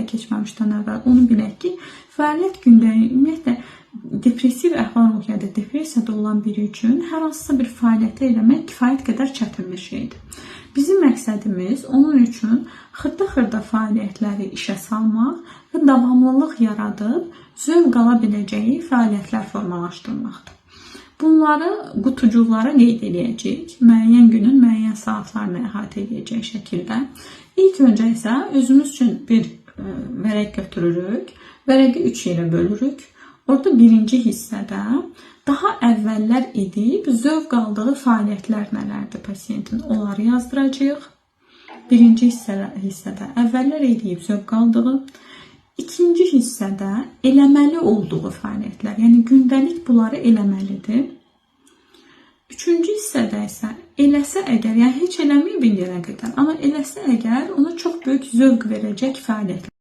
keçməmişdən əvvəl onu bilək ki, fəaliyyət gündəlik ümumiyyətlə depressiv əhval-ruhiyyədə ya da depressiyada olan biri üçün hər hansısa bir fəaliyyəti eləmək kifayət qədər çətin bir şeydir. Bizim məqsədimiz onun üçün xırda-xırda fəaliyyətləri işə salmaq və davamlılıq yaradıb zövq ala biləcəyi fəaliyyətlər formalaşdırmaqdır. Bunları qutucuqlara qeyd edəcəyik, müəyyən günün müəyyən saatlarını əhatə edəcək şəkildə. İlk öncə isə özümüz üçün bir vərəq götürürük, vərəqi 3 yerə bölürük. Orada birinci hissədə daha əvvəllər edib zövq aldığı fəaliyyətlər nələrdir pasiyentin, onları yazdıracağıq. Birinci hissədə əvvəllər edib zövq aldığı, ikinci hissədə eləməli olduğu fəaliyyətlər, yəni gündəlik bunları eləməlidir. Üçüncü hissədə isə eləsə əgər, yəni heç eləməyib indiyə qədər, amma eləsə əgər ona çox böyük zövq verəcək fəaliyyətlər.